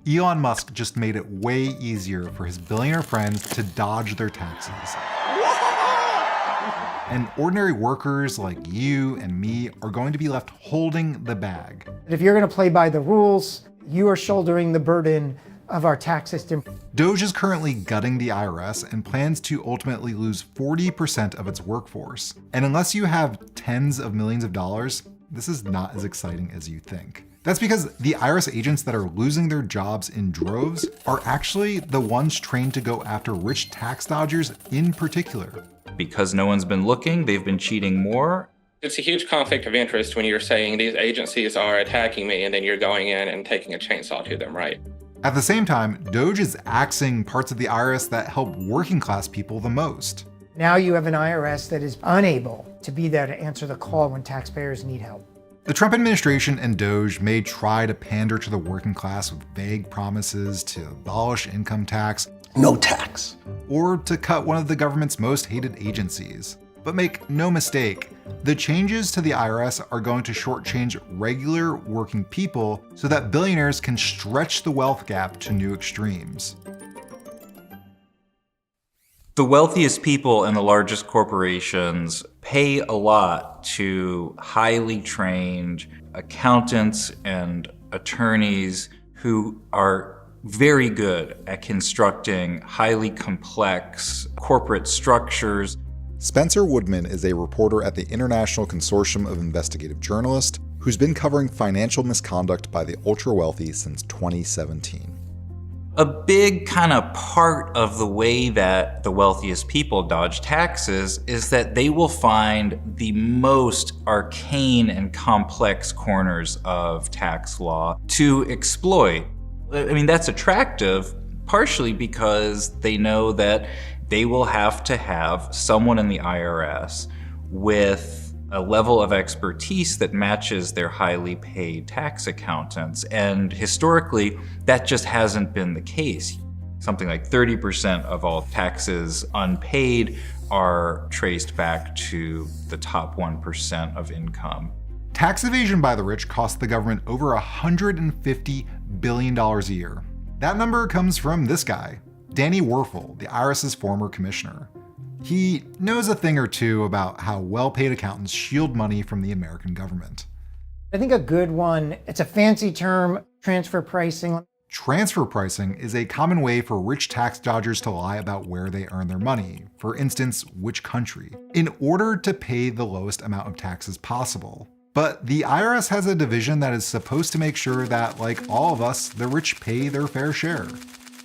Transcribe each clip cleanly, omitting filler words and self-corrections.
Elon Musk just made it way easier for his billionaire friends to dodge their taxes. And ordinary workers like you and me are going to be left holding the bag. If you're going to play by the rules, you are shouldering the burden of our tax system. Doge is currently gutting the IRS and plans to ultimately lose 40% of its workforce. And unless you have tens of millions of dollars, this is not as exciting as you think. That's because the IRS agents that are losing their jobs in droves are actually the ones trained to go after rich tax dodgers in particular. Because no one's been looking, they've been cheating more. It's a huge conflict of interest when you're saying these agencies are attacking me and then you're going in and taking a chainsaw to them, right? At the same time, Doge is axing parts of the IRS that help working class people the most. Now you have an IRS that is unable to be there to answer the call when taxpayers need help. The Trump administration and Doge may try to pander to the working class with vague promises to abolish income tax, no tax, or to cut one of the government's most hated agencies. But make no mistake, the changes to the IRS are going to shortchange regular working people so that billionaires can stretch the wealth gap to new extremes. The wealthiest people and the largest corporations pay a lot to highly trained accountants and attorneys who are very good at constructing highly complex corporate structures. Spencer Woodman is a reporter at the International Consortium of Investigative Journalists who's been covering financial misconduct by the ultra-wealthy since 2017. A big kind of part of the way that the wealthiest people dodge taxes is that they will find the most arcane and complex corners of tax law to exploit. I mean, that's attractive, partially because they know that they will have to have someone in the IRS with a level of expertise that matches their highly paid tax accountants. And historically, that just hasn't been the case. Something like 30% of all taxes unpaid are traced back to the top 1% of income. Tax evasion by the rich costs the government over $150 billion a year. That number comes from this guy, Danny Werfel, the IRS's former commissioner. He knows a thing or two about how well-paid accountants shield money from the American government. I think a good one, it's a fancy term, transfer pricing. Transfer pricing is a common way for rich tax dodgers to lie about where they earn their money, for instance, which country, in order to pay the lowest amount of taxes possible. But the IRS has a division that is supposed to make sure that, like all of us, the rich pay their fair share.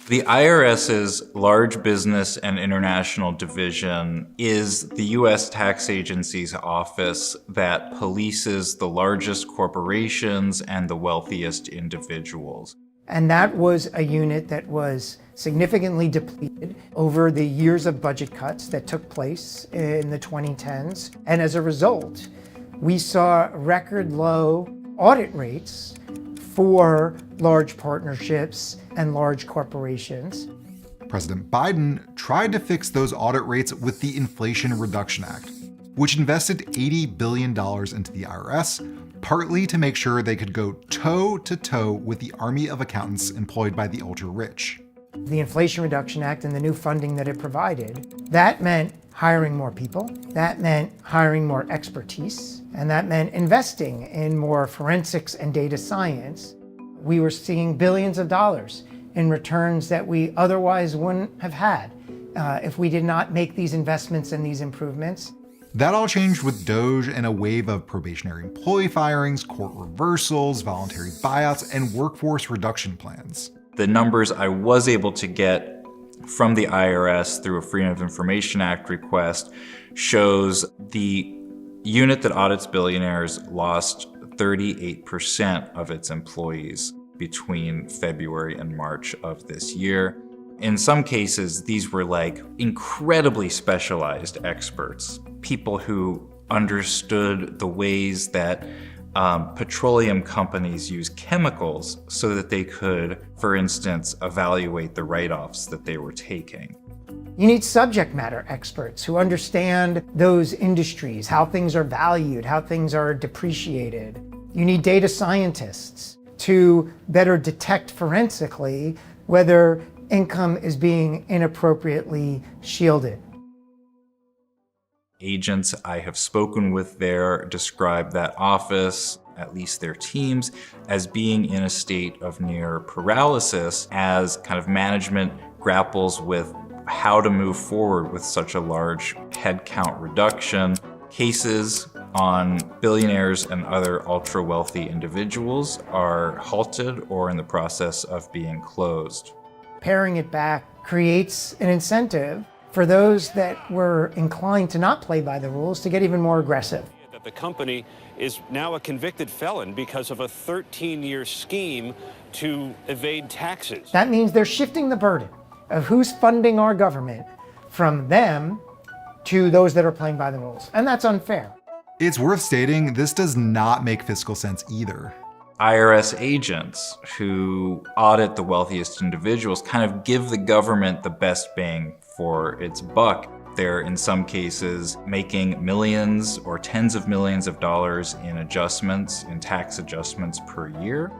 The IRS's Large Business and International Division is the U.S. tax agency's office that polices the largest corporations and the wealthiest individuals. And that was a unit that was significantly depleted over the years of budget cuts that took place in the 2010s. And as a result, we saw record low audit rates for large partnerships and large corporations. President Biden tried to fix those audit rates with the Inflation Reduction Act, which invested $80 billion into the IRS, partly to make sure they could go toe-to-toe with the army of accountants employed by the ultra-rich. The Inflation Reduction Act and the new funding that it provided, that meant hiring more people, that meant hiring more expertise, and that meant investing in more forensics and data science. We were seeing billions of dollars in returns that we otherwise wouldn't have had if we did not make these investments and these improvements. That all changed with Doge and a wave of probationary employee firings, court reversals, voluntary buyouts, and workforce reduction plans. The numbers I was able to get from the IRS through a Freedom of Information Act request shows the unit that audits billionaires lost 38% of its employees between February and March of this year. In some cases, these were like incredibly specialized experts, people who understood the ways that petroleum companies use chemicals so that they could, for instance, evaluate the write-offs that they were taking. You need subject matter experts who understand those industries, how things are valued, how things are depreciated. You need data scientists to better detect forensically whether income is being inappropriately shielded. Agents I have spoken with there describe that office, at least their teams, as being in a state of near paralysis as kind of management grapples with how to move forward with such a large headcount reduction. Cases on billionaires and other ultra-wealthy individuals are halted or in the process of being closed. Paring it back creates an incentive for those that were inclined to not play by the rules to get even more aggressive. That the company is now a convicted felon because of a 13-year scheme to evade taxes. That means they're shifting the burden of who's funding our government from them to those that are playing by the rules. And that's unfair. It's worth stating this does not make fiscal sense either. IRS agents who audit the wealthiest individuals kind of give the government the best bang for its buck. They're in some cases making millions or tens of millions of dollars in adjustments, in tax adjustments per year.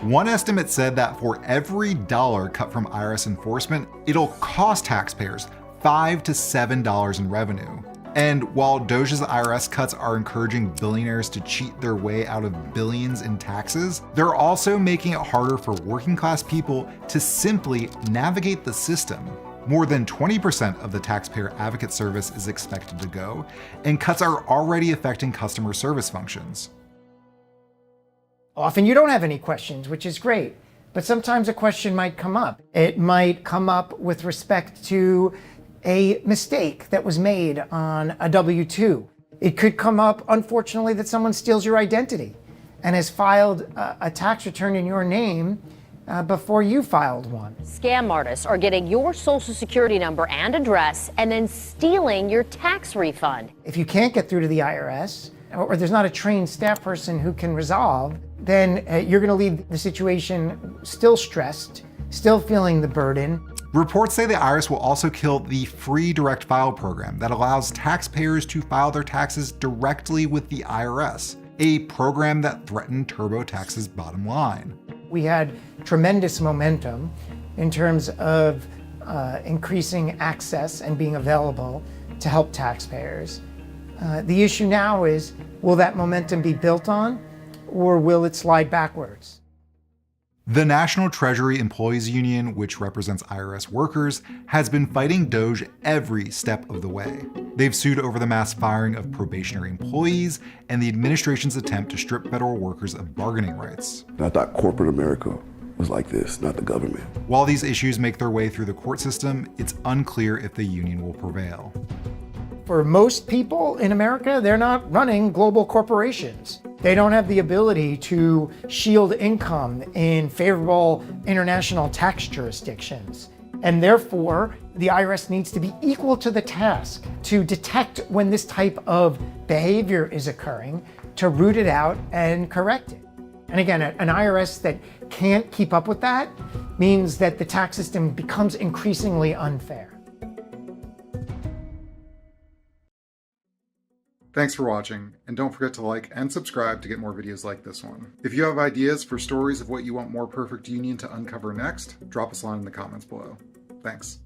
One estimate said that for every dollar cut from IRS enforcement, it'll cost taxpayers $5 to $7 in revenue. And while DOJ's IRS cuts are encouraging billionaires to cheat their way out of billions in taxes, they're also making it harder for working class people to simply navigate the system. More than 20% of the Taxpayer Advocate Service is expected to go, and cuts are already affecting customer service functions. Often you don't have any questions, which is great, but sometimes a question might come up. It might come up with respect to a mistake that was made on a W-2. It could come up, unfortunately, that someone steals your identity and has filed a tax return in your name before you filed one. Scam artists are getting your social security number and address and then stealing your tax refund. If you can't get through to the IRS, or there's not a trained staff person who can resolve, then you're going to leave the situation still stressed, still feeling the burden. Reports say the IRS will also kill the free direct file program that allows taxpayers to file their taxes directly with the IRS, a program that threatened TurboTax's bottom line. We had tremendous momentum in terms of increasing access and being available to help taxpayers. The issue now is, will that momentum be built on, or will it slide backwards? The National Treasury Employees Union, which represents IRS workers, has been fighting DOJ every step of the way. They've sued over the mass firing of probationary employees and the administration's attempt to strip federal workers of bargaining rights. I thought corporate America was like this, not the government. While these issues make their way through the court system, it's unclear if the union will prevail. For most people in America, they're not running global corporations. They don't have the ability to shield income in favorable international tax jurisdictions. And therefore, the IRS needs to be equal to the task to detect when this type of behavior is occurring, to root it out and correct it. And again, an IRS that can't keep up with that means that the tax system becomes increasingly unfair. Thanks for watching, and don't forget to like and subscribe to get more videos like this one. If you have ideas for stories of what you want More Perfect Union to uncover next, drop us a line in the comments below. Thanks.